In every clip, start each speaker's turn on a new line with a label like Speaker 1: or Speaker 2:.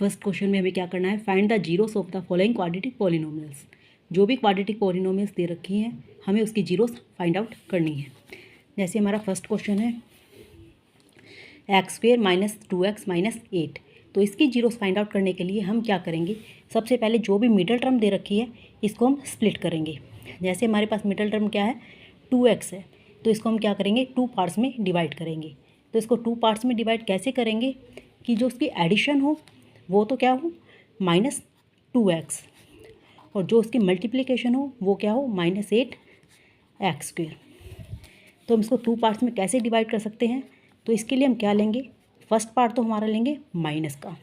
Speaker 1: First question में हमें क्या करना है, find the zeros of the following quadratic polynomials. जो भी क्वाड्रेटिक पॉलिनोमियल्स दे रखी हैं हमें उसकी जीरोस फाइंड आउट करनी है। जैसे हमारा फर्स्ट क्वेश्चन है x² - 2x - 8। तो इसकी जीरोस फाइंड आउट करने के लिए हम क्या करेंगे, सबसे पहले जो भी मिडल टर्म दे रखी है इसको हम स्प्लिट करेंगे। जैसे हमारे पास मिडल टर्म क्या है, 2x है, तो इसको हम क्या करेंगे, 2 पार्ट्स में डिवाइड करेंगे। तो इसको 2 पार्ट्स में डिवाइड कैसे करेंगे कि जो उसकी एडिशन हो वो तो क्या हो -2x, और जो उसकी मल्टीप्लिकेशन हो वो क्या हो -8x²। तो हम इसको 2 पार्ट्स में कैसे डिवाइड कर सकते हैं, तो इसके लिए हम क्या लेंगे, फर्स्ट पार्ट तो हमारा लेंगे माइनस का,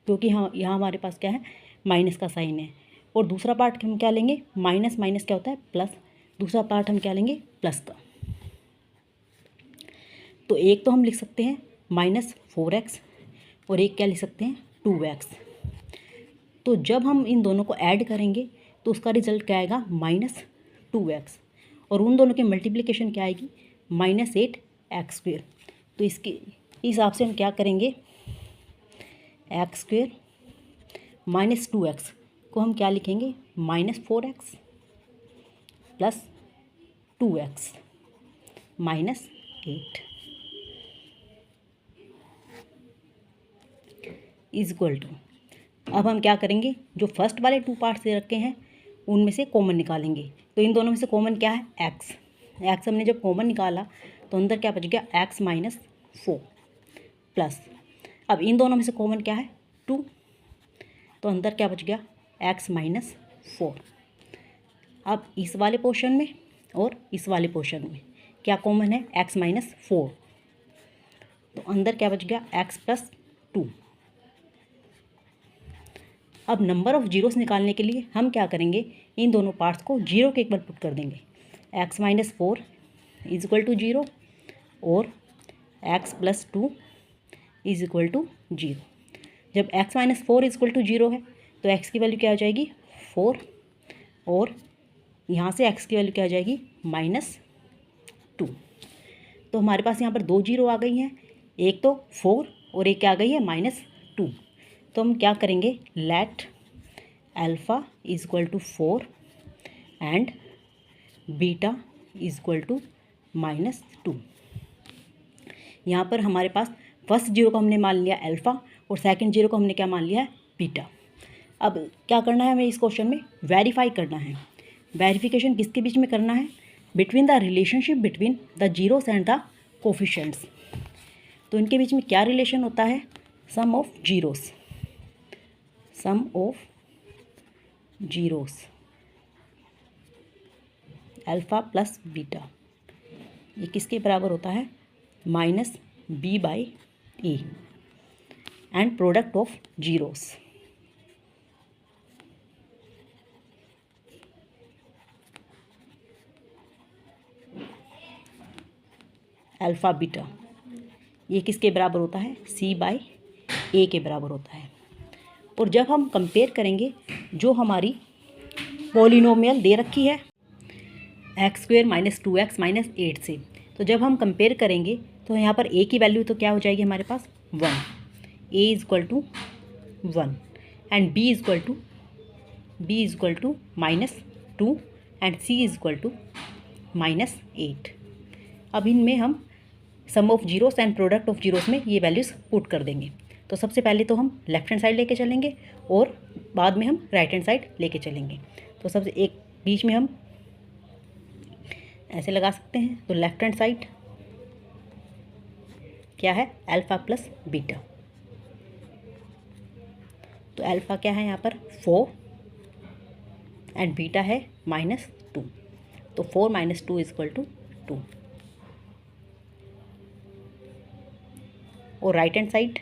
Speaker 1: क्योंकि हाँ यहाँ हमारे पास क्या है माइनस का साइन है। और दूसरा पार्ट हम क्या लेंगे, माइनस माइनस क्या होता है प्लस, दूसरा पार्ट हम क्या लेंगे प्लस का। तो एक तो हम लिख सकते हैं -4x और एक क्या लिख सकते हैं 2x। तो जब हम इन दोनों को ऐड करेंगे तो उसका रिजल्ट क्या आएगा -2x, और उन दोनों की मल्टीप्लिकेशन क्या आएगी -8x²। तो इसके हिसाब से हम क्या करेंगे, x² - 2x को हम क्या लिखेंगे -4x + 2x - 8 = अब हम क्या करेंगे, जो फर्स्ट वाले 2 पार्ट्स दे रखे हैं उनमें से कॉमन निकालेंगे। तो इन दोनों में से कॉमन क्या है x हमने जब कॉमन निकाला तो अंदर क्या बच गया x - 4 प्लस, अब इन दोनों में से कॉमन क्या है 2, तो अंदर क्या बच गया x - 4। अब इस वाले पोर्शन में और इस वाले पोर्शन में क्या कॉमन है x - 4, तो अंदर क्या बच गया x + 2। अब नंबर ऑफ़ जीरोस निकालने के लिए हम क्या करेंगे, इन दोनों पार्ट्स को जीरो के एक बार पुट कर देंगे। x - 4 = 0 और x + 2 = 0। जब x - 4 = 0 है तो x की वैल्यू क्या हो जाएगी 4, और यहाँ से x की वैल्यू क्या हो जाएगी -2। तो हमारे पास यहाँ पर 2 जीरो आ गई हैं, एक तो 4 और एक क्या आ गई है -2। तो हम क्या करेंगे, लेट अल्फ़ा = 4 एंड बीटा = -2। यहाँ पर हमारे पास फर्स्ट जीरो को हमने मान लिया अल्फ़ा और सेकंड जीरो को हमने क्या मान लिया है बीटा। अब क्या करना है हमें इस क्वेश्चन में, वेरीफाई करना है। वेरिफिकेशन किसके बीच में करना है, between the relationship between the zeros and the coefficients. तो इनके बीच में क्या रिलेशन होता है, सम ऑफ जीरोस अल्फ़ा + बीटा, ये किसके बराबर होता है -b/a and product of zeros alpha beta, ये किसके बराबर होता है c/a के बराबर होता है। और जब हम कंपेयर करेंगे जो हमारी पॉलिनोमियल दे रखी है x² - 2x - 8 से, तो जब हम कंपेयर करेंगे तो यहाँ पर a की वैल्यू तो क्या हो जाएगी हमारे पास 1, a = 1 and b = -2 and c = -8। अब इनमें हम sum of zeros and product of zeros में ये वैल्यूज़ पुट कर देंगे। तो सबसे पहले तो हम लेफ्ट हैंड साइड लेके चलेंगे और बाद में हम राइट हैंड साइड लेके चलेंगे। तो सबसे एक बीच में हम ऐसे लगा सकते हैं। तो लेफ्ट हैंड साइड क्या है अल्फ़ा + बीटा, तो अल्फ़ा क्या है यहाँ पर 4 एंड बीटा है -2, तो 4 - 2 = 2। और राइट हैंड साइड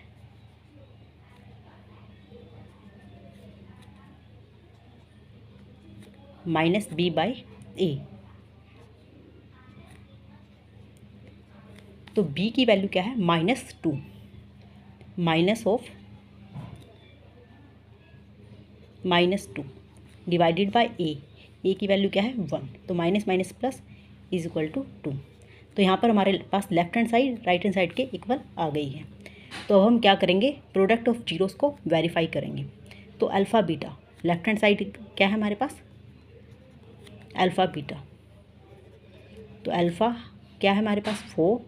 Speaker 1: -b/a, तो b की वैल्यू क्या है -2 -2 डिवाइडेड बाय a की वैल्यू क्या है 1, तो माइनस माइनस प्लस = 2। तो यहाँ पर हमारे पास left hand side right hand side के इक्वल आ गई है। तो अब हम क्या करेंगे, प्रोडक्ट ऑफ जीरोस को वेरीफाई करेंगे। तो alpha beta, left hand side क्या है हमारे पास, अल्फ़ा बीटा। तो अल्फ़ा क्या है हमारे पास 4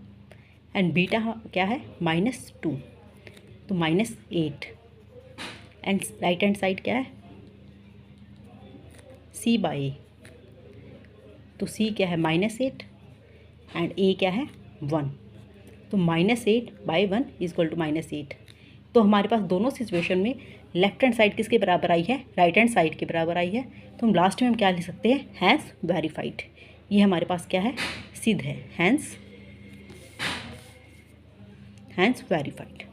Speaker 1: एंड बीटा क्या है -2, तो -8 एंड राइट हैंड साइड क्या है C/A। तो C क्या है -8 एंड A क्या है 1, तो -8/1 इक्वल टू -8। तो हमारे पास दोनों सिचुएशन में लेफ्ट हैंड साइड किसके बराबर आई है, राइट हैंड साइड के बराबर आई है। तो हम लास्ट में हम क्या लिख सकते हैं, हैंस वेरीफाइड। ये हमारे पास क्या है, सिद्ध है, हैंस वेरीफाइड।